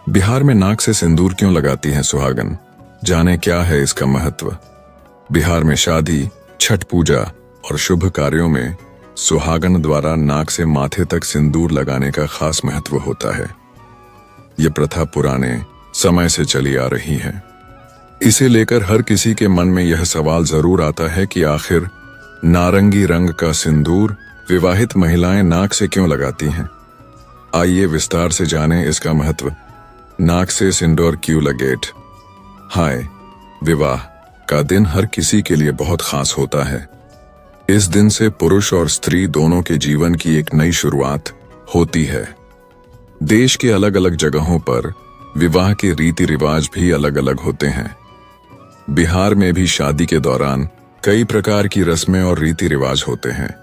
बिहार में नाक से सिंदूर क्यों लगाती हैं सुहागन? जाने क्या है इसका महत्व। बिहार में शादी, छठ पूजा और शुभ कार्यों में सुहागन द्वारा नाक से माथे तक सिंदूर लगाने का खास महत्व होता है। ये प्रथा पुराने समय से चली आ रही है। इसे लेकर हर किसी के मन में यह सवाल जरूर आता है कि आखिर नारंगी रंग का सिंदूर विवाहित महिलाएं नाक से क्यों लगाती हैं। आइए विस्तार से जानें इसका महत्व। नाक से सिंदूर क्यों लगेट। हाय, विवाह का दिन हर किसी के लिए बहुत खास होता है। इस दिन से पुरुष और स्त्री दोनों के जीवन की एक नई शुरुआत होती है। देश के अलग अलग जगहों पर विवाह के रीति रिवाज भी अलग अलग होते हैं। बिहार में भी शादी के दौरान कई प्रकार की रस्में और रीति रिवाज होते हैं।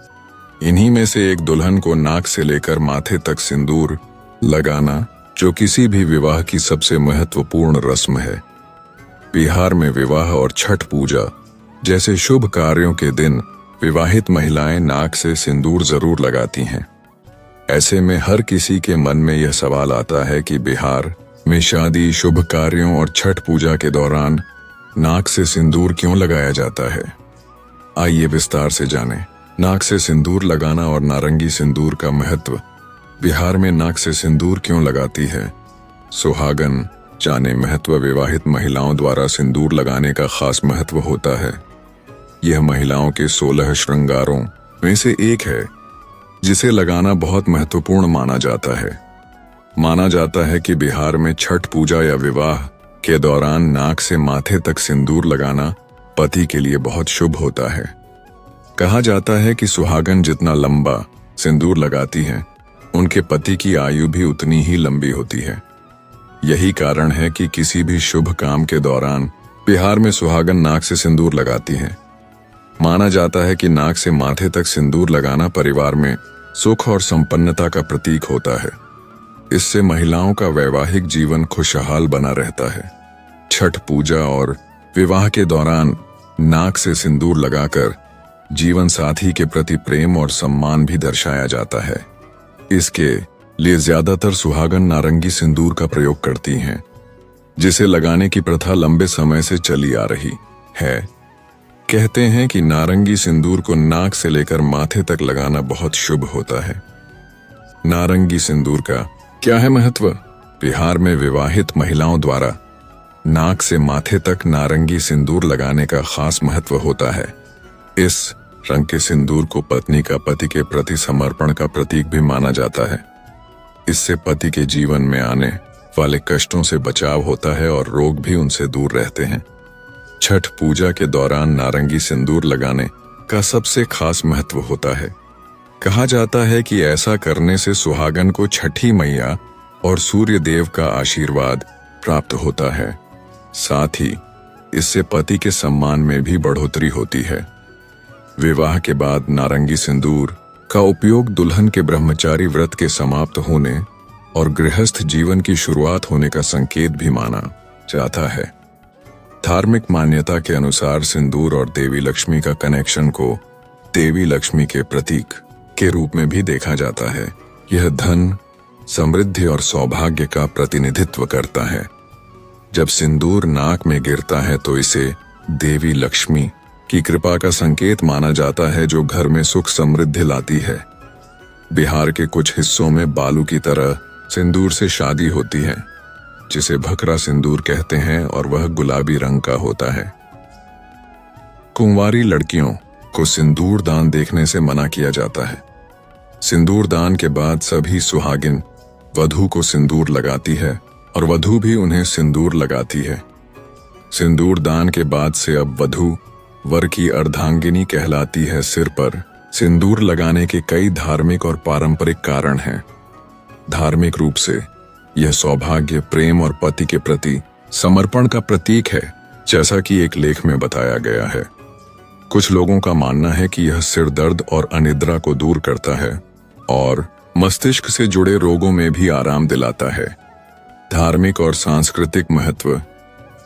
इन्हीं में से एक दुल्हन को नाक से लेकर माथे तक सिंदूर लगाना, जो किसी भी विवाह की सबसे महत्वपूर्ण रस्म है। बिहार में विवाह और छठ पूजा जैसे शुभ कार्यों के दिन विवाहित महिलाएं नाक से सिंदूर जरूर लगाती हैं। ऐसे में हर किसी के मन में यह सवाल आता है कि बिहार में शादी, शुभ कार्यों और छठ पूजा के दौरान नाक से सिंदूर क्यों लगाया जाता है। आइए विस्तार से जानें। नाक से सिंदूर लगाना और नारंगी सिंदूर का महत्व। बिहार में नाक से सिंदूर क्यों लगाती है सुहागन? जाने महत्व। विवाहित महिलाओं द्वारा सिंदूर लगाने का खास महत्व होता है। यह महिलाओं के 16 श्रृंगारों में से एक है, जिसे लगाना बहुत महत्वपूर्ण माना जाता है। माना जाता है कि बिहार में छठ पूजा या विवाह के दौरान नाक से माथे तक सिंदूर लगाना पति के लिए बहुत शुभ होता है। कहा जाता है कि सुहागन जितना लंबा सिंदूर लगाती हैं, उनके पति की आयु भी उतनी ही लंबी होती है। यही कारण है कि किसी भी शुभ काम के दौरान बिहार में सुहागन नाक से सिंदूर लगाती हैं। माना जाता है कि नाक से माथे तक सिंदूर लगाना परिवार में सुख और संपन्नता का प्रतीक होता है। इससे महिलाओं का वैवाहिक जीवन खुशहाल बना रहता है। छठ पूजा और विवाह के दौरान नाक से सिंदूर लगाकर जीवन साथी के प्रति प्रेम और सम्मान भी दर्शाया जाता है। इसके लिए ज्यादातर सुहागन नारंगी सिंदूर का प्रयोग करती हैं, जिसे लगाने की प्रथा लंबे समय से चली आ रही है। कहते हैं कि नारंगी सिंदूर को नाक से लेकर माथे तक लगाना बहुत शुभ होता है। नारंगी सिंदूर का क्या है महत्व? बिहार में विवाहित महिलाओं द्वारा नाक से माथे तक नारंगी सिंदूर लगाने का खास महत्व होता है। इस रंग के सिंदूर को पत्नी का पति के प्रति समर्पण का प्रतीक भी माना जाता है। इससे पति के जीवन में आने वाले कष्टों से बचाव होता है और रोग भी उनसे दूर रहते हैं। छठ पूजा के दौरान नारंगी सिंदूर लगाने का सबसे खास महत्व होता है। कहा जाता है कि ऐसा करने से सुहागन को छठी मैया और सूर्य देव का आशीर्वाद प्राप्त होता है। साथ ही इससे पति के सम्मान में भी बढ़ोतरी होती है। विवाह के बाद नारंगी सिंदूर का उपयोग दुल्हन के ब्रह्मचारी व्रत के समाप्त होने और गृहस्थ जीवन की शुरुआत होने का संकेत भी माना जाता है। धार्मिक मान्यता के अनुसार सिंदूर और देवी लक्ष्मी का कनेक्शन को देवी लक्ष्मी के प्रतीक के रूप में भी देखा जाता है। यह धन, समृद्धि और सौभाग्य का प्रतिनिधित्व करता है। जब सिंदूर नाक में गिरता है तो इसे देवी लक्ष्मी की कृपा का संकेत माना जाता है, जो घर में सुख समृद्धि लाती है। बिहार के कुछ हिस्सों में बालू की तरह सिंदूर से शादी होती है, जिसे भखरा सिंदूर कहते हैं, और वह गुलाबी रंग का होता है। कुंवारी लड़कियों को सिंदूर दान देखने से मना किया जाता है। सिंदूर दान के बाद सभी सुहागिन वधू को सिंदूर लगाती है और वधू भी उन्हें सिंदूर लगाती है। सिंदूर दान के बाद से अब वधू वर की अर्धांगिनी कहलाती है। सिर पर सिंदूर लगाने के कई धार्मिक और पारंपरिक कारण हैं। धार्मिक रूप से यह सौभाग्य, प्रेम और पति के प्रति समर्पण का प्रतीक है, जैसा कि एक लेख में बताया गया है। कुछ लोगों का मानना है कि यह सिर दर्द और अनिद्रा को दूर करता है और मस्तिष्क से जुड़े रोगों में भी आराम दिलाता है। धार्मिक और सांस्कृतिक महत्व।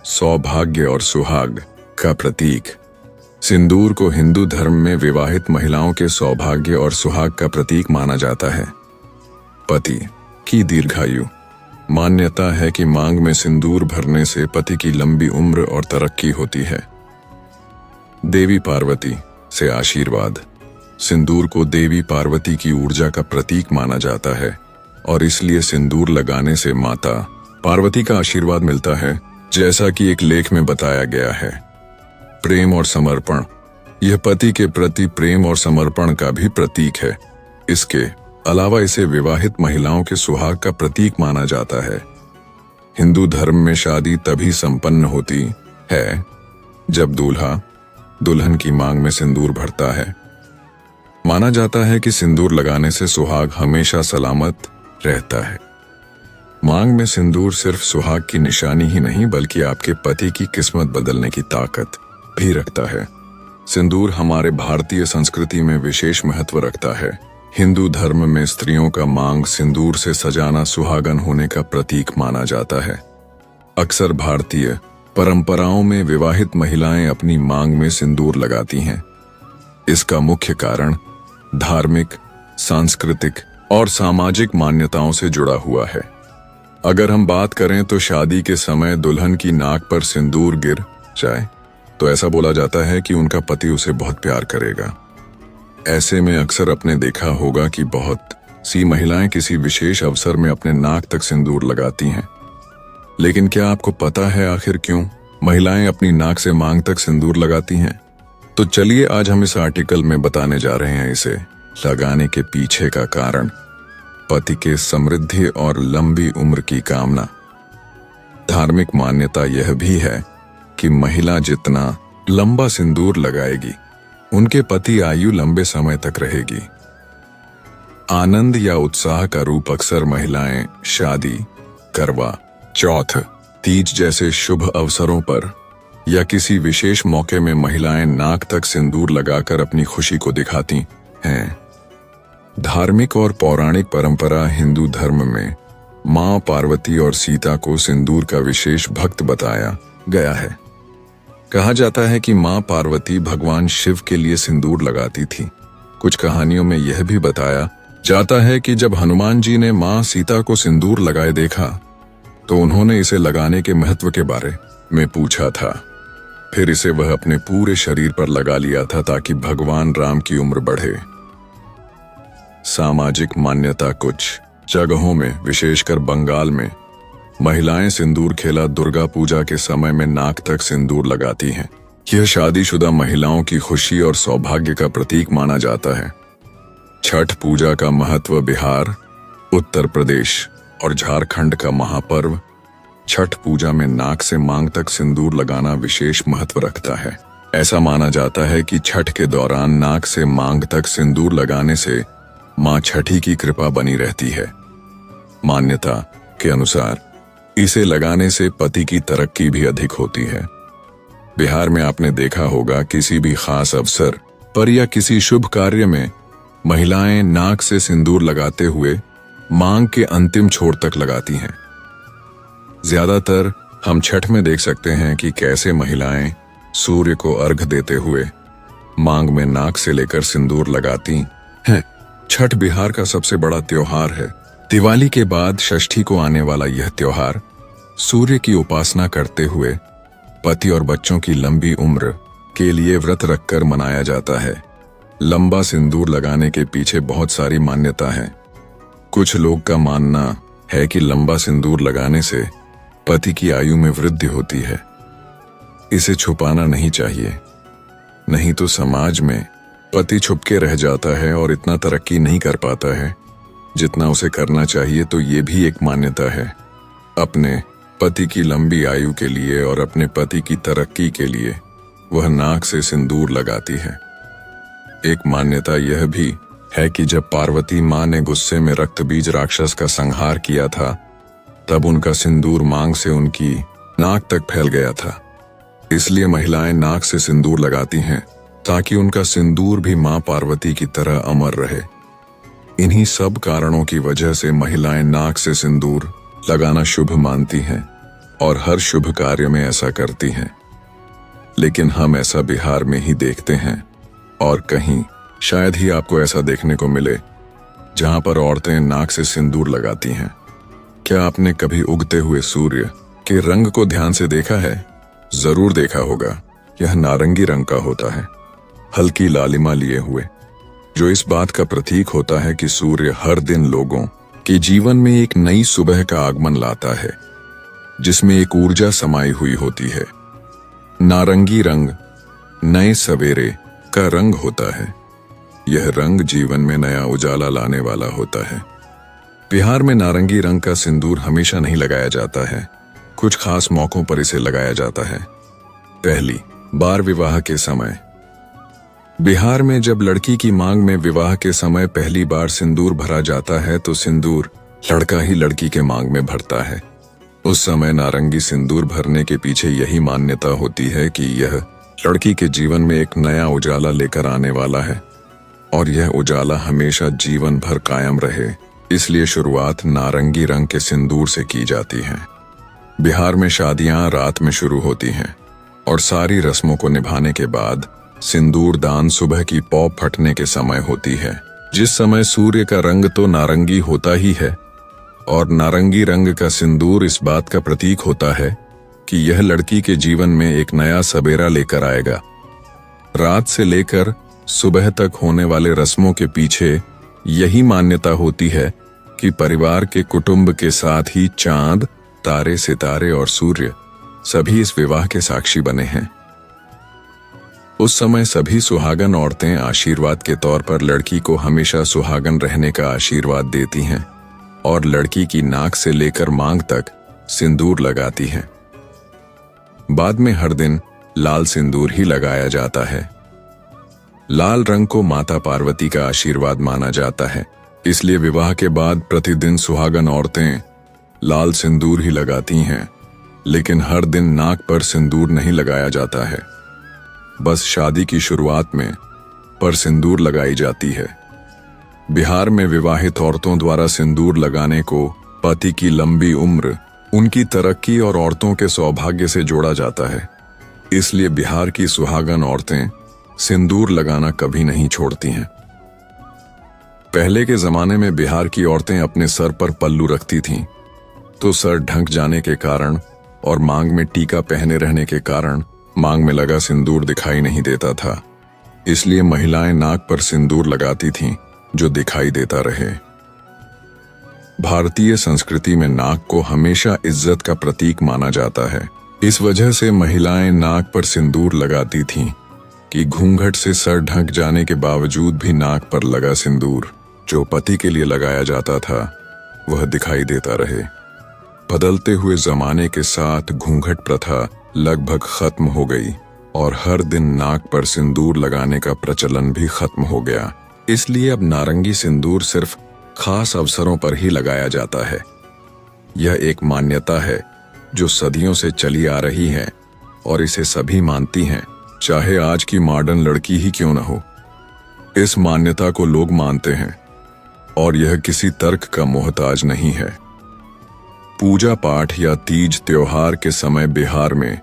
सौभाग्य और सुहाग का प्रतीक। सिंदूर को हिंदू धर्म में विवाहित महिलाओं के सौभाग्य और सुहाग का प्रतीक माना जाता है। पति की दीर्घायु, मान्यता है कि मांग में सिंदूर भरने से पति की लंबी उम्र और तरक्की होती है। देवी पार्वती से आशीर्वाद। सिंदूर को देवी पार्वती की ऊर्जा का प्रतीक माना जाता है और इसलिए सिंदूर लगाने से माता पार्वती का आशीर्वाद मिलता है, जैसा कि एक लेख में बताया गया है। प्रेम और समर्पण। यह पति के प्रति प्रेम और समर्पण का भी प्रतीक है। इसके अलावा इसे विवाहित महिलाओं के सुहाग का प्रतीक माना जाता है। हिंदू धर्म में शादी तभी संपन्न होती है जब दूल्हा दुल्हन की मांग में सिंदूर भरता है। माना जाता है कि सिंदूर लगाने से सुहाग हमेशा सलामत रहता है। मांग में सिंदूर सिर्फ सुहाग की निशानी ही नहीं बल्कि आपके पति की किस्मत बदलने की ताकत भी रखता है। सिंदूर हमारे भारतीय संस्कृति में विशेष महत्व रखता है। हिंदू धर्म में स्त्रियों का मांग सिंदूर से सजाना सुहागन होने का प्रतीक माना जाता है। अक्सर भारतीय परंपराओं में विवाहित महिलाएं अपनी मांग में सिंदूर लगाती हैं। इसका मुख्य कारण धार्मिक, सांस्कृतिक और सामाजिक मान्यताओं से जुड़ा हुआ है। अगर हम बात करें तो शादी के समय दुल्हन की नाक पर सिंदूर गिर जाए तो ऐसा बोला जाता है कि उनका पति उसे बहुत प्यार करेगा। ऐसे में अक्सर आपने देखा होगा कि बहुत सी महिलाएं किसी विशेष अवसर में अपने नाक तक सिंदूर लगाती हैं। लेकिन क्या आपको पता है आखिर क्यों महिलाएं अपनी नाक से मांग तक सिंदूर लगाती हैं? तो चलिए आज हम इस आर्टिकल में बताने जा रहे हैं इसे लगाने के पीछे का कारण, पति के समृद्धि और लंबी उम्र की कामना। धार्मिक मान्यता यह भी है कि महिला जितना लंबा सिंदूर लगाएगी उनके पति आयु लंबे समय तक रहेगी। आनंद या उत्साह का रूप अक्सर महिलाएं शादी, करवा चौथ, तीज जैसे शुभ अवसरों पर या किसी विशेष मौके में महिलाएं नाक तक सिंदूर लगाकर अपनी खुशी को दिखाती हैं। धार्मिक और पौराणिक परंपरा हिंदू धर्म में मां पार्वती और सीता को सिंदूर का विशेष भक्त बताया गया है। कहा जाता है कि मां पार्वती भगवान शिव के लिए सिंदूर लगाती थी। कुछ कहानियों में यह भी बताया जाता है कि जब हनुमान जी ने मां सीता को सिंदूर लगाए देखा तो उन्होंने इसे लगाने के महत्व के बारे में पूछा था। फिर इसे वह अपने पूरे शरीर पर लगा लिया था ताकि भगवान राम की उम्र बढ़े। सामाजिक मान्यता। कुछ जगहों में, विशेषकर बंगाल में, महिलाएं सिंदूर खेला दुर्गा पूजा के समय में नाक तक सिंदूर लगाती हैं। यह शादीशुदा महिलाओं की खुशी और सौभाग्य का प्रतीक माना जाता है। छठ पूजा का महत्व। बिहार, उत्तर प्रदेश और झारखंड का महापर्व छठ पूजा में नाक से मांग तक सिंदूर लगाना विशेष महत्व रखता है। ऐसा माना जाता है कि छठ के दौरान नाक से मांग तक सिंदूर लगाने से मां छठी की कृपा बनी रहती है। मान्यता के अनुसार इसे लगाने से पति की तरक्की भी अधिक होती है। बिहार में आपने देखा होगा किसी भी खास अवसर पर या किसी शुभ कार्य में महिलाएं नाक से सिंदूर लगाते हुए मांग के अंतिम छोर तक लगाती हैं। ज्यादातर हम छठ में देख सकते हैं कि कैसे महिलाएं सूर्य को अर्घ देते हुए मांग में नाक से लेकर सिंदूर लगाती हैं। छठ बिहार का सबसे बड़ा त्योहार है। दिवाली के बाद षष्ठी को आने वाला यह त्योहार सूर्य की उपासना करते हुए पति और बच्चों की लंबी उम्र के लिए व्रत रखकर मनाया जाता है। लंबा सिंदूर लगाने के पीछे बहुत सारी मान्यता है। कुछ लोग का मानना है कि लंबा सिंदूर लगाने से पति की आयु में वृद्धि होती है। इसे छुपाना नहीं चाहिए, नहीं तो समाज में पति छुपके रह जाता है और इतना तरक्की नहीं कर पाता है जितना उसे करना चाहिए। तो ये भी एक मान्यता है। अपने पति की लंबी आयु के लिए और अपने पति की तरक्की के लिए वह नाक से सिंदूर लगाती है। एक मान्यता यह भी है कि जब पार्वती मां ने गुस्से में रक्तबीज राक्षस का संहार किया था तब उनका सिंदूर मांग से उनकी नाक तक फैल गया था। इसलिए महिलाएं नाक से सिंदूर लगाती हैं ताकि उनका सिंदूर भी मां पार्वती की तरह अमर रहे। इन्हीं सब कारणों की वजह से महिलाएं नाक से सिंदूर लगाना शुभ मानती हैं और हर शुभ कार्य में ऐसा करती हैं। लेकिन हम ऐसा बिहार में ही देखते हैं और कहीं शायद ही आपको ऐसा देखने को मिले जहां पर औरतें नाक से सिंदूर लगाती हैं। क्या आपने कभी उगते हुए सूर्य के रंग को ध्यान से देखा है? जरूर देखा होगा। यह नारंगी रंग का होता है, हल्की लालिमा लिए हुए, जो इस बात का प्रतीक होता है कि सूर्य हर दिन लोगों के जीवन में एक नई सुबह का आगमन लाता है, जिसमें एक ऊर्जा समाई हुई होती है। नारंगी रंग नए सवेरे का रंग होता है। यह रंग जीवन में नया उजाला लाने वाला होता है। बिहार में नारंगी रंग का सिंदूर हमेशा नहीं लगाया जाता है, कुछ खास मौकों पर इसे लगाया जाता है। पहली बार विवाह के समय। बिहार में जब लड़की की मांग में विवाह के समय पहली बार सिंदूर भरा जाता है तो सिंदूर लड़का ही लड़की के मांग में भरता है। उस समय नारंगी सिंदूर भरने के पीछे यही मान्यता होती है कि यह लड़की के जीवन में एक नया उजाला लेकर आने वाला है और यह उजाला हमेशा जीवन भर कायम रहे, इसलिए शुरुआत नारंगी रंग के सिंदूर से की जाती है। बिहार में शादियां रात में शुरू होती हैं और सारी रस्मों को निभाने के बाद सिंदूर दान सुबह की पौ फटने के समय होती है, जिस समय सूर्य का रंग तो नारंगी होता ही है और नारंगी रंग का सिंदूर इस बात का प्रतीक होता है कि यह लड़की के जीवन में एक नया सबेरा लेकर आएगा। रात से लेकर सुबह तक होने वाले रस्मों के पीछे यही मान्यता होती है कि परिवार के कुटुंब के साथ ही चांद, तारे, सितारे और सूर्य सभी इस विवाह के साक्षी बने हैं। उस समय सभी सुहागन औरतें आशीर्वाद के तौर पर लड़की को हमेशा सुहागन रहने का आशीर्वाद देती हैं और लड़की की नाक से लेकर मांग तक सिंदूर लगाती हैं। बाद में हर दिन लाल सिंदूर ही लगाया जाता है। लाल रंग को माता पार्वती का आशीर्वाद माना जाता है, इसलिए विवाह के बाद प्रतिदिन सुहागन औरतें लाल सिंदूर ही लगाती हैं, लेकिन हर दिन नाक पर सिंदूर नहीं लगाया जाता है। बस शादी की शुरुआत में पर सिंदूर लगाई जाती है। बिहार में विवाहित औरतों द्वारा सिंदूर लगाने को पति की लंबी उम्र, उनकी तरक्की और औरतों के सौभाग्य से जोड़ा जाता है, इसलिए बिहार की सुहागन औरतें सिंदूर लगाना कभी नहीं छोड़ती हैं। पहले के जमाने में बिहार की औरतें अपने सर पर पल्लू रखती थीं, तो सर ढक जाने के कारण और मांग में टीका पहने रहने के कारण मांग में लगा सिंदूर दिखाई नहीं देता था, इसलिए महिलाएं नाक पर सिंदूर लगाती थीं जो दिखाई देता रहे। भारतीय संस्कृति में नाक को हमेशा इज्जत का प्रतीक माना जाता है। इस वजह से महिलाएं नाक पर सिंदूर लगाती थीं कि घूंघट से सर ढक जाने के बावजूद भी नाक पर लगा सिंदूर जो पति के लिए लगाया जाता था वह दिखाई देता रहे। बदलते हुए जमाने के साथ घूंघट प्रथा लगभग खत्म हो गई और हर दिन नाक पर सिंदूर लगाने का प्रचलन भी खत्म हो गया, इसलिए अब नारंगी सिंदूर सिर्फ खास अवसरों पर ही लगाया जाता है। यह एक मान्यता है जो सदियों से चली आ रही है और इसे सभी मानती हैं, चाहे आज की मॉडर्न लड़की ही क्यों न हो। इस मान्यता को लोग मानते हैं और यह किसी तर्क का मोहताज नहीं है। पूजा पाठ या तीज त्योहार के समय बिहार में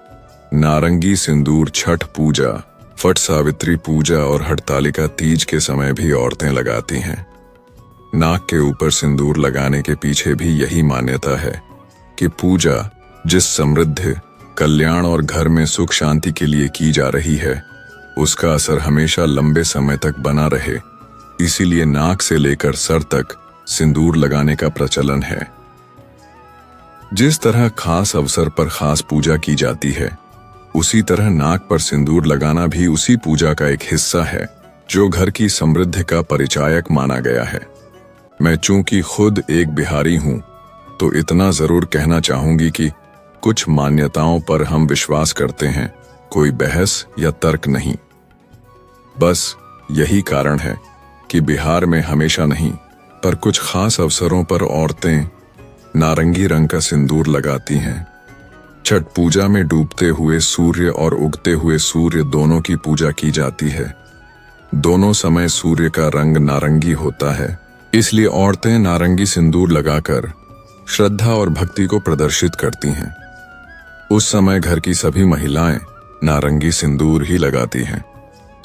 नारंगी सिंदूर छठ पूजा, फट सावित्री पूजा और हड़तालिका तीज के समय भी औरतें लगाती हैं। नाक के ऊपर सिंदूर लगाने के पीछे भी यही मान्यता है कि पूजा जिस समृद्धि, कल्याण और घर में सुख शांति के लिए की जा रही है उसका असर हमेशा लंबे समय तक बना रहे, इसीलिए नाक से लेकर सर तक सिंदूर लगाने का प्रचलन है। जिस तरह खास अवसर पर खास पूजा की जाती है, उसी तरह नाक पर सिंदूर लगाना भी उसी पूजा का एक हिस्सा है जो घर की समृद्धि का परिचायक माना गया है। मैं चूंकि खुद एक बिहारी हूं तो इतना जरूर कहना चाहूंगी कि कुछ मान्यताओं पर हम विश्वास करते हैं, कोई बहस या तर्क नहीं। बस यही कारण है कि बिहार में हमेशा नहीं पर कुछ खास अवसरों पर औरतें नारंगी रंग का सिंदूर लगाती हैं। छठ पूजा में डूबते हुए सूर्य और उगते हुए सूर्य दोनों की पूजा की जाती है। दोनों समय सूर्य का रंग नारंगी होता है, इसलिए औरतें नारंगी सिंदूर लगाकर श्रद्धा और भक्ति को प्रदर्शित करती हैं। उस समय घर की सभी महिलाएं नारंगी सिंदूर ही लगाती हैं।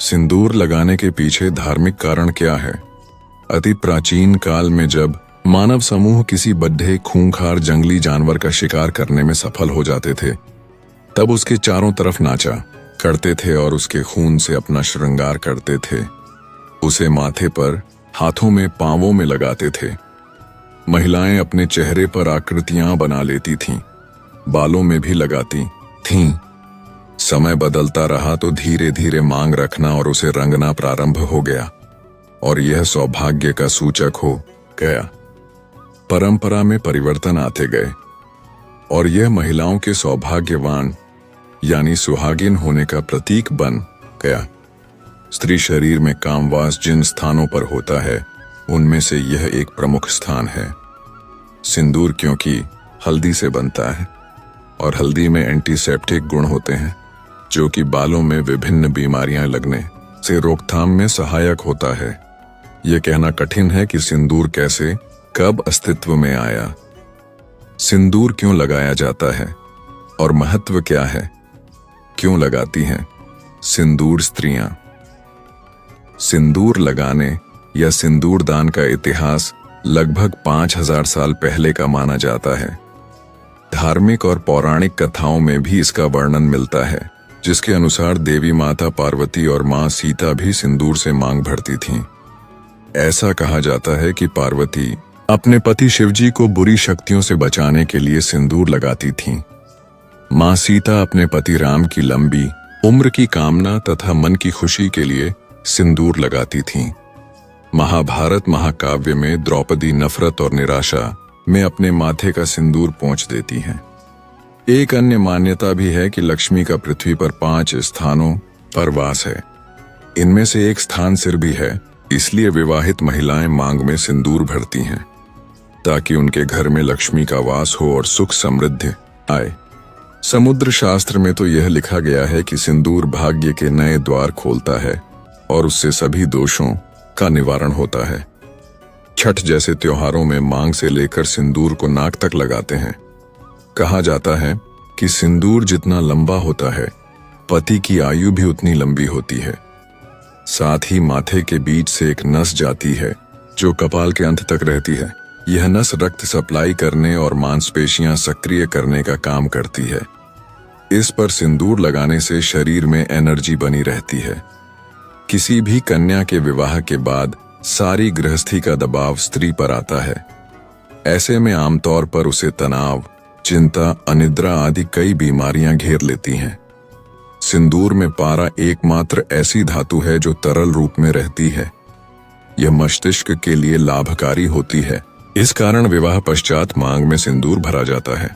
सिंदूर लगाने के पीछे धार्मिक कारण क्या है? अति प्राचीन काल में जब मानव समूह किसी बड्ढे खूंखार जंगली जानवर का शिकार करने में सफल हो जाते थे, तब उसके चारों तरफ नाचा करते थे और उसके खून से अपना श्रृंगार करते थे। उसे माथे पर, हाथों में, पांवों में लगाते थे। महिलाएं अपने चेहरे पर आकृतियां बना लेती थीं, बालों में भी लगाती थीं। समय बदलता रहा तो धीरे धीरे मांग रखना और उसे रंगना प्रारंभ हो गया, और यह सौभाग्य का सूचक हो गया। परंपरा में परिवर्तन आते गए और यह महिलाओं के सौभाग्यवान यानी सुहागिन होने का प्रतीक बन गया। स्त्री शरीर में कामवास जिन स्थानों पर होता है, उनमें से यह एक प्रमुख स्थान है। सिंदूर क्योंकि हल्दी से बनता है और हल्दी में एंटीसेप्टिक गुण होते हैं, जो कि बालों में विभिन्न बीमारियां लगने से रोकथाम में सहायक होता है। यह कहना कठिन है कि सिंदूर कैसे, कब अस्तित्व में आया। सिंदूर क्यों लगाया जाता है और महत्व क्या है? क्यों लगाती हैं सिंदूर स्त्रियां? सिंदूर लगाने या सिंदूर दान का इतिहास लगभग 5000 साल पहले का माना जाता है। धार्मिक और पौराणिक कथाओं में भी इसका वर्णन मिलता है, जिसके अनुसार देवी माता पार्वती और मां सीता भी सिंदूर से मांग भरती थीं। ऐसा कहा जाता है कि पार्वती अपने पति शिवजी को बुरी शक्तियों से बचाने के लिए सिंदूर लगाती थीं। मां सीता अपने पति राम की लंबी उम्र की कामना तथा मन की खुशी के लिए सिंदूर लगाती थीं। महाभारत महाकाव्य में द्रौपदी नफरत और निराशा में अपने माथे का सिंदूर पोंछ देती हैं। एक अन्य मान्यता भी है कि लक्ष्मी का पृथ्वी पर 5 स्थानों पर वास है। इनमें से एक स्थान सिर भी है, इसलिए विवाहित महिलाएं मांग में सिंदूर भरती हैं ताकि उनके घर में लक्ष्मी का वास हो और सुख समृद्धि आए। समुद्र शास्त्र में तो यह लिखा गया है कि सिंदूर भाग्य के नए द्वार खोलता है और उससे सभी दोषों का निवारण होता है। छठ जैसे त्योहारों में मांग से लेकर सिंदूर को नाक तक लगाते हैं। कहा जाता है कि सिंदूर जितना लंबा होता है, पति की आयु भी उतनी लंबी होती है। साथ ही माथे के बीच से एक नस जाती है जो कपाल के अंत तक रहती है। यह नस रक्त सप्लाई करने और मांसपेशियां सक्रिय करने का काम करती है। इस पर सिंदूर लगाने से शरीर में एनर्जी बनी रहती है। किसी भी कन्या के विवाह के बाद सारी गृहस्थी का दबाव स्त्री पर आता है। ऐसे में आमतौर पर उसे तनाव, चिंता, अनिद्रा आदि कई बीमारियां घेर लेती हैं। सिंदूर में पारा एकमात्र ऐसी धातु है जो तरल रूप में रहती है। यह मस्तिष्क के लिए लाभकारी होती है। इस कारण विवाह पश्चात मांग में सिंदूर भरा जाता है।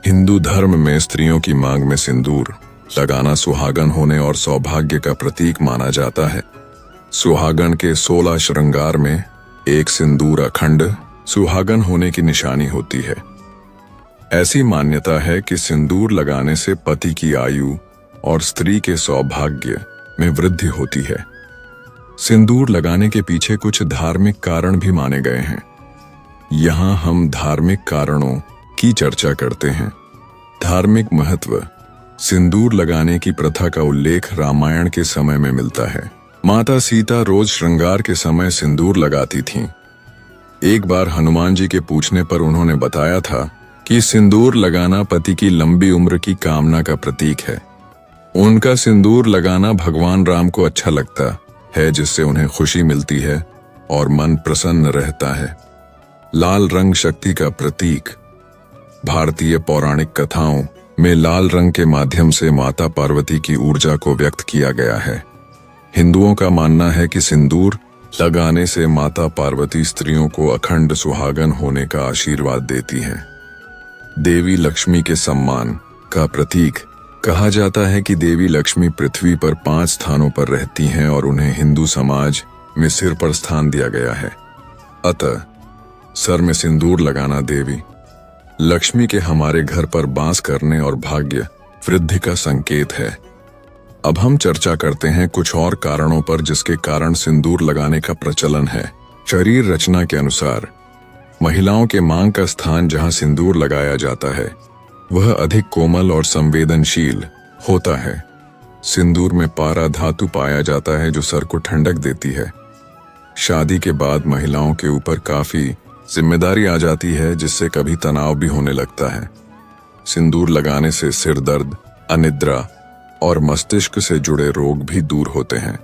हिंदू धर्म में स्त्रियों की मांग में सिंदूर लगाना सुहागन होने और सौभाग्य का प्रतीक माना जाता है। सुहागन के 16 श्रृंगार में एक सिंदूर अखंड सुहागन होने की निशानी होती है। ऐसी मान्यता है कि सिंदूर लगाने से पति की आयु और स्त्री के सौभाग्य में वृद्धि होती है। सिंदूर लगाने के पीछे कुछ धार्मिक कारण भी माने गए हैं। यहाँ हम धार्मिक कारणों की चर्चा करते हैं। धार्मिक महत्व। सिंदूर लगाने की प्रथा का उल्लेख रामायण के समय में मिलता है। माता सीता रोज श्रृंगार के समय सिंदूर लगाती थीं। एक बार हनुमान जी के पूछने पर उन्होंने बताया था कि सिंदूर लगाना पति की लंबी उम्र की कामना का प्रतीक है। उनका सिंदूर लगाना भगवान राम को अच्छा लगता है, जिससे उन्हें खुशी मिलती है और मन प्रसन्न रहता है। लाल रंग शक्ति का प्रतीक। भारतीय पौराणिक कथाओं में लाल रंग के माध्यम से माता पार्वती की ऊर्जा को व्यक्त किया गया है। हिंदुओं का मानना है कि सिंदूर लगाने से माता पार्वती स्त्रियों को अखंड सुहागन होने का आशीर्वाद देती हैं। देवी लक्ष्मी के सम्मान का प्रतीक। कहा जाता है कि देवी लक्ष्मी पृथ्वी पर 5 स्थानों पर रहती हैं और उन्हें हिंदू समाज में सिर पर स्थान दिया गया है। अतः सर में सिंदूर लगाना देवी लक्ष्मी के हमारे घर पर वास करने और भाग्य वृद्धि का संकेत है। अब हम चर्चा करते हैं कुछ और कारणों पर जिसके कारण सिंदूर लगाने का प्रचलन है। शरीर रचना के अनुसार महिलाओं के मांग का स्थान जहां सिंदूर लगाया जाता है वह अधिक कोमल और संवेदनशील होता है। सिंदूर में पारा धातु पाया जाता है जो सर को ठंडक देती है। शादी के बाद महिलाओं के ऊपर काफी जिम्मेदारी आ जाती है जिससे कभी तनाव भी होने लगता है। सिंदूर लगाने से सिर दर्द, अनिद्रा और मस्तिष्क से जुड़े रोग भी दूर होते हैं।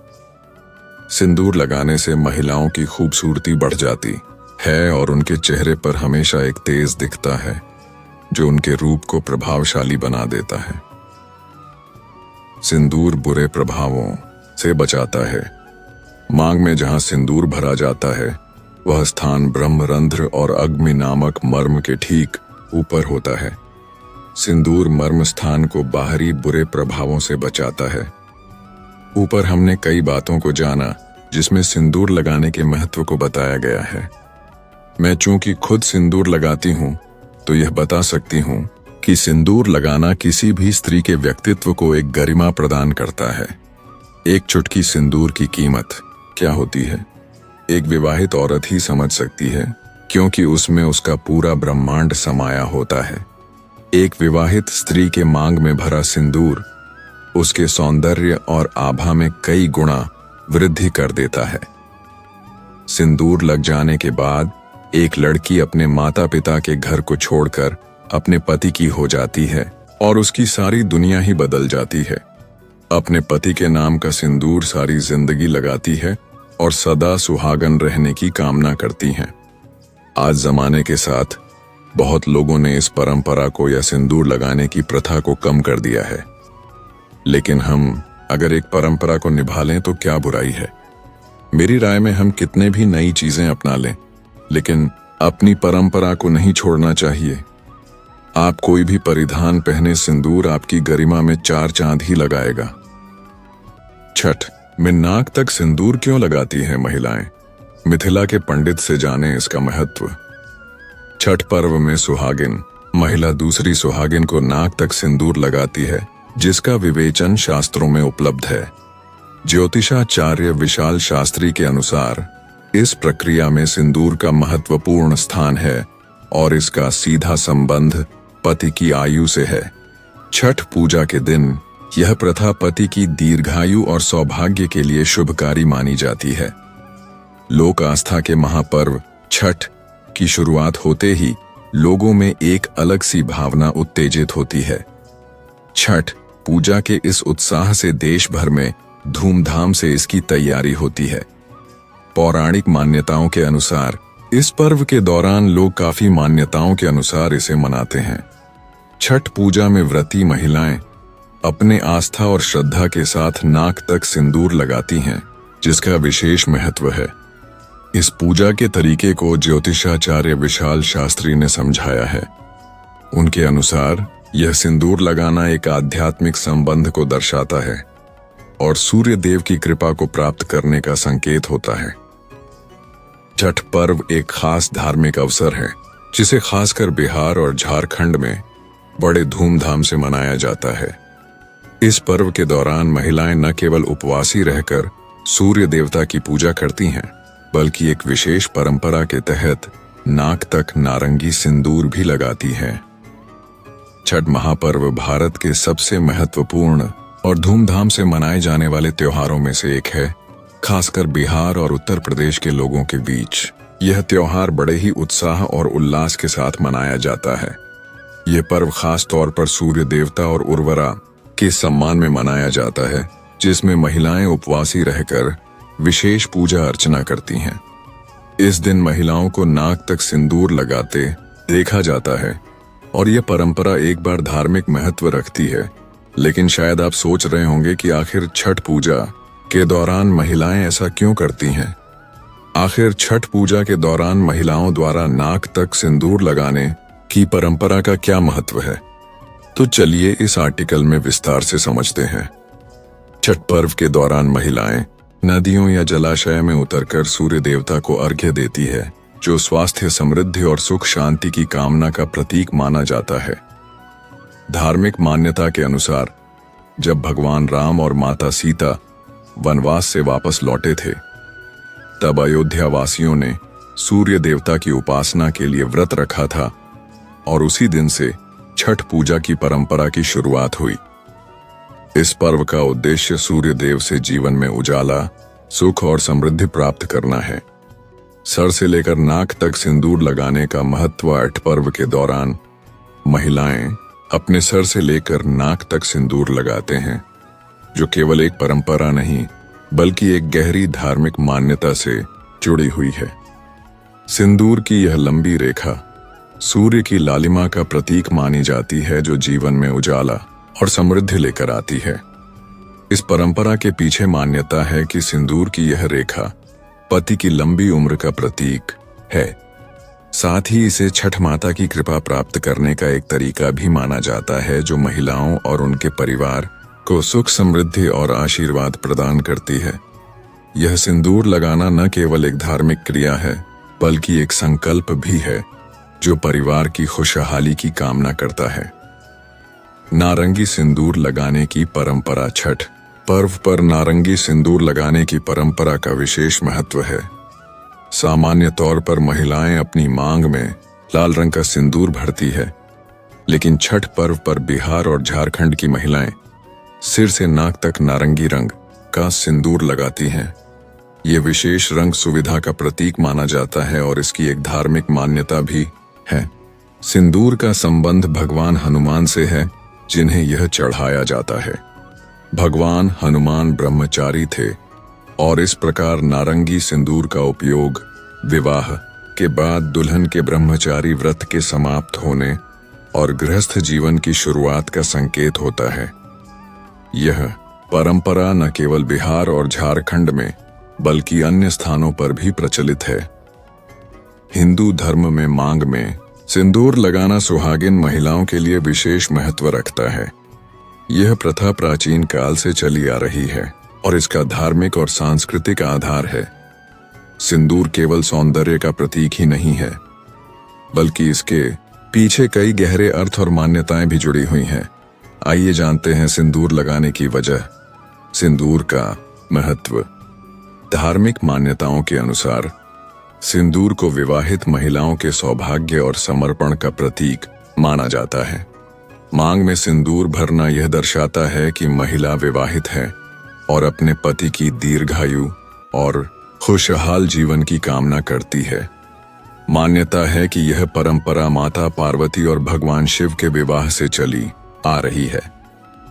सिंदूर लगाने से महिलाओं की खूबसूरती बढ़ जाती है और उनके चेहरे पर हमेशा एक तेज दिखता है जो उनके रूप को प्रभावशाली बना देता है। सिंदूर बुरे प्रभावों से बचाता है। मांग में जहां सिंदूर भरा जाता है वह स्थान ब्रह्मरंध्र और अग्नि नामक मर्म के ठीक ऊपर होता है। सिंदूर मर्म स्थान को बाहरी बुरे प्रभावों से बचाता है। ऊपर हमने कई बातों को जाना जिसमें सिंदूर लगाने के महत्व को बताया गया है। मैं चूंकि खुद सिंदूर लगाती हूं तो यह बता सकती हूं कि सिंदूर लगाना किसी भी स्त्री के व्यक्तित्व को एक गरिमा प्रदान करता है। एक चुटकी सिंदूर की कीमत क्या होती है एक विवाहित औरत ही समझ सकती है, क्योंकि उसमें उसका पूरा ब्रह्मांड समाया होता है। एक विवाहित स्त्री के मांग में भरा सिंदूर उसके सौंदर्य और आभा में कई गुणा वृद्धि कर देता है। सिंदूर लग जाने के बाद एक लड़की अपने माता पिता के घर को छोड़कर अपने पति की हो जाती है और उसकी सारी दुनिया ही बदल जाती है। अपने पति के नाम का सिंदूर सारी जिंदगी लगाती है और सदा सुहागन रहने की कामना करती हैं। आज जमाने के साथ बहुत लोगों ने इस परंपरा को या सिंदूर लगाने की प्रथा को कम कर दिया है, लेकिन हम अगर एक परंपरा को निभा लें तो क्या बुराई है। मेरी राय में हम कितने भी नई चीजें अपना लें, लेकिन अपनी परंपरा को नहीं छोड़ना चाहिए। आप कोई भी परिधान पहने, सिंदूर आपकी गरिमा में चार चांद ही लगाएगा। छठ में नाक तक सिंदूर क्यों लगाती हैं महिलाएं? मिथिला के पंडित से जाने इसका महत्व। छठ पर्व में सुहागिन महिला दूसरी सुहागिन को नाक तक सिंदूर लगाती है, जिसका विवेचन शास्त्रों में उपलब्ध है। ज्योतिषाचार्य विशाल शास्त्री के अनुसार इस प्रक्रिया में सिंदूर का महत्वपूर्ण स्थान है और इसका सीधा संबंध पति की आयु से है। छठ पूजा के दिन यह प्रथा पति की दीर्घायु और सौभाग्य के लिए शुभकारी मानी जाती है। लोक आस्था के महापर्व छठ की शुरुआत होते ही लोगों में एक अलग सी भावना उत्तेजित होती है। छठ पूजा के इस उत्साह से देश भर में धूमधाम से इसकी तैयारी होती है। पौराणिक मान्यताओं के अनुसार इस पर्व के दौरान लोग काफी मान्यताओं के अनुसार इसे मनाते हैं। छठ पूजा में व्रती महिलाएं अपने आस्था और श्रद्धा के साथ नाक तक सिंदूर लगाती हैं, जिसका विशेष महत्व है। इस पूजा के तरीके को ज्योतिषाचार्य विशाल शास्त्री ने समझाया है। उनके अनुसार यह सिंदूर लगाना एक आध्यात्मिक संबंध को दर्शाता है और सूर्य देव की कृपा को प्राप्त करने का संकेत होता है। छठ पर्व एक खास धार्मिक अवसर है जिसे खासकर बिहार और झारखंड में बड़े धूमधाम से मनाया जाता है। इस पर्व के दौरान महिलाएं न केवल उपवासी रहकर सूर्य देवता की पूजा करती हैं, बल्कि एक विशेष परंपरा के तहत नाक तक नारंगी सिंदूर भी लगाती हैं। छठ महापर्व भारत के सबसे महत्वपूर्ण और धूमधाम से मनाए जाने वाले त्योहारों में से एक है, खासकर बिहार और उत्तर प्रदेश के लोगों के बीच। यह त्योहार बड़े ही उत्साह और उल्लास के साथ मनाया जाता है। यह पर्व खास तौर पर सूर्य देवता और उर्वरा के सम्मान में मनाया जाता है, जिसमें महिलाएं उपवासी रहकर विशेष पूजा अर्चना करती हैं। इस दिन महिलाओं को नाक तक सिंदूर लगाते देखा जाता है और यह परंपरा एक बार धार्मिक महत्व रखती है। लेकिन शायद आप सोच रहे होंगे कि आखिर छठ पूजा के दौरान महिलाएं ऐसा क्यों करती हैं? आखिर छठ पूजा के दौरान महिलाओं द्वारा नाक तक सिंदूर लगाने की परंपरा का क्या महत्व है? तो चलिए इस आर्टिकल में विस्तार से समझते हैं। छठ पर्व के दौरान महिलाएं नदियों या जलाशय में उतरकर सूर्य देवता को अर्घ्य देती है, जो स्वास्थ्य, समृद्धि और सुख शांति की कामना का प्रतीक माना जाता है। धार्मिक मान्यता के अनुसार जब भगवान राम और माता सीता वनवास से वापस लौटे थे, तब अयोध्या वासियों ने सूर्य देवता की उपासना के लिए व्रत रखा था और उसी दिन से छठ पूजा की परंपरा की शुरुआत हुई। इस पर्व का उद्देश्य सूर्य देव से जीवन में उजाला, सुख और समृद्धि प्राप्त करना है। सर से लेकर नाक तक सिंदूर लगाने का महत्व। छठ पर्व के दौरान महिलाएं अपने सर से लेकर नाक तक सिंदूर लगाते हैं, जो केवल एक परंपरा नहीं बल्कि एक गहरी धार्मिक मान्यता से जुड़ी हुई है। सिंदूर की यह लंबी रेखा सूर्य की लालिमा का प्रतीक मानी जाती है, जो जीवन में उजाला और समृद्धि लेकर आती है। इस परंपरा के पीछे मान्यता है कि सिंदूर की यह रेखा पति की लंबी उम्र का प्रतीक है। साथ ही इसे छठ माता की कृपा प्राप्त करने का एक तरीका भी माना जाता है, जो महिलाओं और उनके परिवार को सुख, समृद्धि और आशीर्वाद प्रदान करती है। यह सिंदूर लगाना न केवल एक धार्मिक क्रिया है बल्कि एक संकल्प भी है, जो परिवार की खुशहाली की कामना करता है। नारंगी सिंदूर लगाने की परंपरा। छठ पर्व पर नारंगी सिंदूर लगाने की परंपरा का विशेष महत्व है। सामान्य तौर पर महिलाएं अपनी मांग में लाल रंग का सिंदूर भरती है, लेकिन छठ पर्व पर बिहार और झारखंड की महिलाएं सिर से नाक तक नारंगी रंग का सिंदूर लगाती हैं। ये विशेष रंग सुविधा का प्रतीक माना जाता है और इसकी एक धार्मिक मान्यता भी है। सिंदूर का संबंध भगवान हनुमान से है, जिन्हें यह चढ़ाया जाता है। भगवान हनुमान ब्रह्मचारी थे और इस प्रकार नारंगी सिंदूर का उपयोग विवाह के बाद दुल्हन के ब्रह्मचारी व्रत के समाप्त होने और गृहस्थ जीवन की शुरुआत का संकेत होता है। यह परंपरा न केवल बिहार और झारखंड में बल्कि अन्य स्थानों पर भी प्रचलित है। हिंदू धर्म में मांग में सिंदूर लगाना सुहागिन महिलाओं के लिए विशेष महत्व रखता है। यह प्रथा प्राचीन काल से चली आ रही है और इसका धार्मिक और सांस्कृतिक आधार है। सिंदूर केवल सौंदर्य का प्रतीक ही नहीं है, बल्कि इसके पीछे कई गहरे अर्थ और मान्यताएं भी जुड़ी हुई हैं। आइए जानते हैं सिंदूर लगाने की वजह। सिंदूर का महत्व। धार्मिक मान्यताओं के अनुसार सिंदूर को विवाहित महिलाओं के सौभाग्य और समर्पण का प्रतीक माना जाता है। मांग में सिंदूर भरना यह दर्शाता है कि महिला विवाहित है और अपने पति की दीर्घायु और खुशहाल जीवन की कामना करती है। मान्यता है कि यह परंपरा माता पार्वती और भगवान शिव के विवाह से चली आ रही है।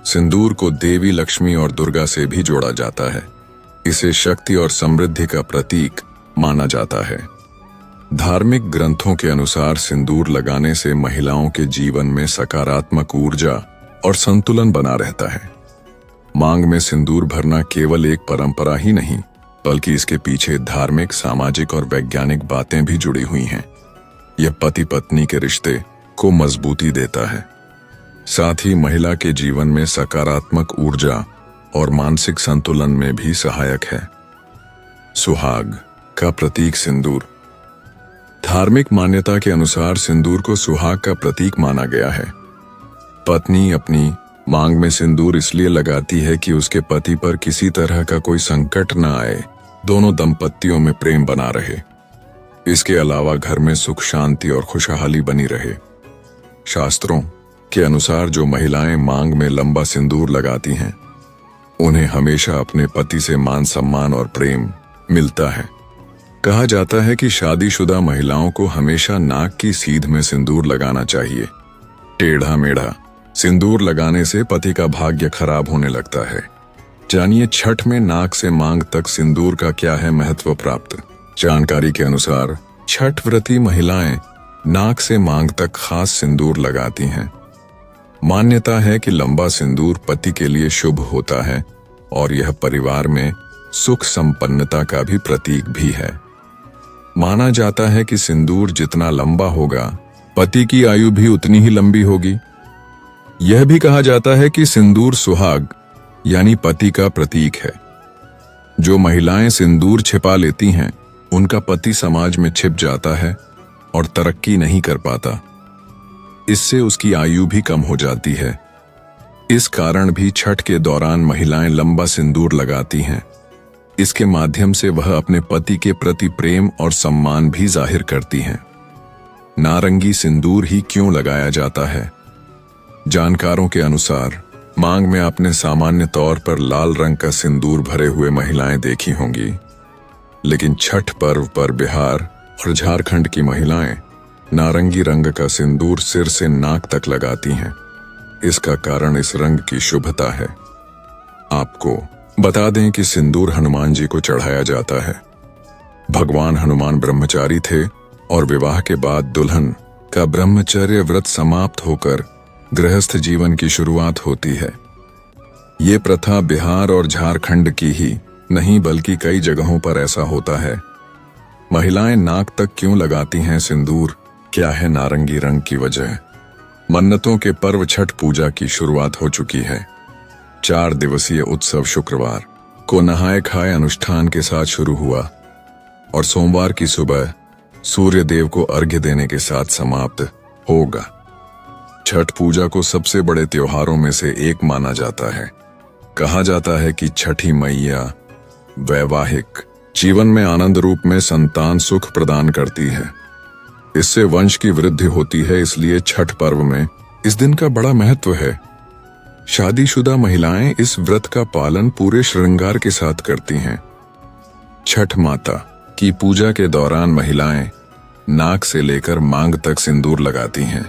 सिंदूर को देवी लक्ष्मी और दुर्गा से भी जोड़ा जाता है। इसे शक्ति और समृद्धि का प्रतीक माना जाता है। धार्मिक ग्रंथों के अनुसार सिंदूर लगाने से महिलाओं के जीवन में सकारात्मक ऊर्जा और संतुलन बना रहता है। मांग में सिंदूर भरना केवल एक परंपरा ही नहीं, बल्कि इसके पीछे धार्मिक, सामाजिक और वैज्ञानिक बातें भी जुड़ी हुई हैं। यह पति पत्नी के रिश्ते को मजबूती देता है, साथ ही महिला के जीवन में सकारात्मक ऊर्जा और मानसिक संतुलन में भी सहायक है। सुहाग का प्रतीक सिंदूर। धार्मिक मान्यता के अनुसार सिंदूर को सुहाग का प्रतीक माना गया है। पत्नी अपनी मांग में सिंदूर इसलिए लगाती है कि उसके पति पर किसी तरह का कोई संकट न आए, दोनों दंपतियों में प्रेम बना रहे। इसके अलावा घर में सुख, शांति और खुशहाली बनी रहे। शास्त्रों के अनुसार जो महिलाएं मांग में लंबा सिंदूर लगाती हैं, उन्हें हमेशा अपने पति से मान सम्मान और प्रेम मिलता है। कहा जाता है कि शादीशुदा महिलाओं को हमेशा नाक की सीध में सिंदूर लगाना चाहिए। टेढ़ा मेढ़ा सिंदूर लगाने से पति का भाग्य खराब होने लगता है। जानिए छठ में नाक से मांग तक सिंदूर का क्या है महत्व प्राप्त। जानकारी के अनुसार छठ व्रती महिलाएं नाक से मांग तक खास सिंदूर लगाती हैं। मान्यता है कि लंबा सिंदूर पति के लिए शुभ होता है और यह परिवार में सुख संपन्नता का भी प्रतीक भी है। माना जाता है कि सिंदूर जितना लंबा होगा, पति की आयु भी उतनी ही लंबी होगी। यह भी कहा जाता है कि सिंदूर सुहाग यानी पति का प्रतीक है। जो महिलाएं सिंदूर छिपा लेती हैं, उनका पति समाज में छिप जाता है और तरक्की नहीं कर पाता। इससे उसकी आयु भी कम हो जाती है। इस कारण भी छठ के दौरान महिलाएं लंबा सिंदूर लगाती हैं। इसके माध्यम से वह अपने पति के प्रति प्रेम और सम्मान भी जाहिर करती हैं। नारंगी सिंदूर ही क्यों लगाया जाता है? जानकारों के अनुसार मांग में आपने सामान्य तौर पर लाल रंग का सिंदूर भरे हुए महिलाएं देखी होंगी, लेकिन छठ पर्व पर बिहार और झारखंड की महिलाएं नारंगी रंग का सिंदूर सिर से नाक तक लगाती हैं। इसका कारण इस रंग की शुभता है। आपको बता दें कि सिंदूर हनुमान जी को चढ़ाया जाता है। भगवान हनुमान ब्रह्मचारी थे और विवाह के बाद दुल्हन का ब्रह्मचर्य व्रत समाप्त होकर गृहस्थ जीवन की शुरुआत होती है। ये प्रथा बिहार और झारखंड की ही नहीं बल्कि कई जगहों पर ऐसा होता है। महिलाएं नाक तक क्यों लगाती हैं सिंदूर? क्या है नारंगी रंग की वजह? मन्नतों के पर्व छठ पूजा की शुरुआत हो चुकी है। 4 दिवसीय उत्सव शुक्रवार को नहाए खाए अनुष्ठान के साथ शुरू हुआ और सोमवार की सुबह सूर्य देव को अर्घ्य देने के साथ समाप्त होगा। छठ पूजा को सबसे बड़े त्योहारों में से एक माना जाता है। कहा जाता है कि छठी मैया वैवाहिक जीवन में आनंद रूप में संतान सुख प्रदान करती है। इससे वंश की वृद्धि होती है, इसलिए छठ पर्व में इस दिन का बड़ा महत्व है। शादीशुदा महिलाएं इस व्रत का पालन पूरे श्रृंगार के साथ करती हैं। छठ माता की पूजा के दौरान महिलाएं नाक से लेकर मांग तक सिंदूर लगाती हैं।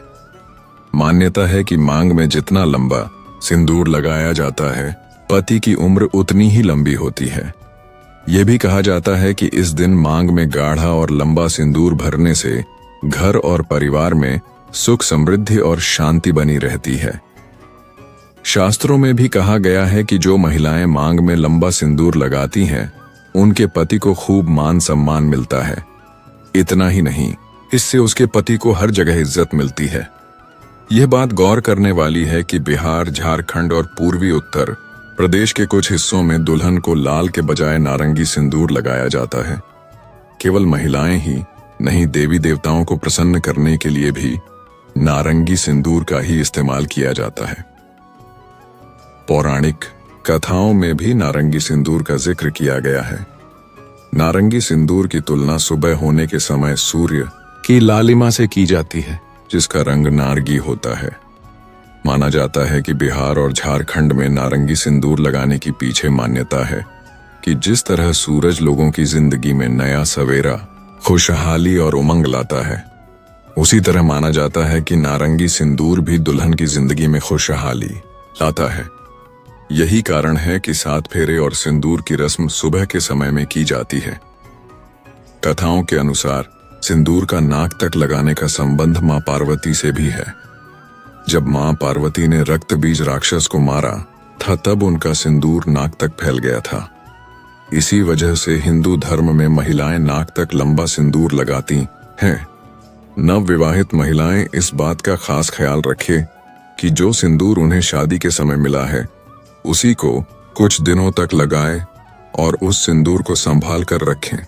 मान्यता है कि मांग में जितना लंबा सिंदूर लगाया जाता है, पति की उम्र उतनी ही लंबी होती है। यह भी कहा जाता है कि इस दिन मांग में गाढ़ा और लंबा सिंदूर भरने से घर और परिवार में सुख समृद्धि और शांति बनी रहती है। शास्त्रों में भी कहा गया है कि जो महिलाएं मांग में लंबा सिंदूर लगाती हैं, उनके पति को खूब मान सम्मान मिलता है। इतना ही नहीं, इससे उसके पति को हर जगह इज्जत मिलती है। यह बात गौर करने वाली है कि बिहार, झारखंड और पूर्वी उत्तर प्रदेश के कुछ हिस्सों में दुल्हन को लाल के बजाय नारंगी सिंदूर लगाया जाता है। केवल महिलाएं ही नहीं, देवी देवताओं को प्रसन्न करने के लिए भी नारंगी सिंदूर का ही इस्तेमाल किया जाता है। पौराणिक कथाओं में भी नारंगी सिंदूर का जिक्र किया गया है। नारंगी सिंदूर की तुलना सुबह होने के समय सूर्य की लालिमा से की जाती है, जिसका रंग नारंगी होता है। माना जाता है कि बिहार और झारखंड में नारंगी सिंदूर लगाने की पीछे मान्यता है कि जिस तरह सूरज लोगों की जिंदगी में नया सवेरा, खुशहाली और उमंग लाता है, उसी तरह माना जाता है कि नारंगी सिंदूर भी दुल्हन की जिंदगी में खुशहाली लाता है। यही कारण है कि 7 फेरे और सिंदूर की रस्म सुबह के समय में की जाती है। कथाओं के अनुसार सिंदूर का नाक तक लगाने का संबंध मां पार्वती से भी है। जब मां पार्वती ने रक्त बीज राक्षस को मारा था, तब उनका सिंदूर नाक तक फैल गया था। इसी वजह से हिंदू धर्म में महिलाएं नाक तक लंबा सिंदूर लगाती हैं। नवविवाहित महिलाएं इस बात का खास ख्याल रखें कि जो सिंदूर उन्हें शादी के समय मिला है, उसी को कुछ दिनों तक लगाएं और उस सिंदूर को संभाल कर रखें।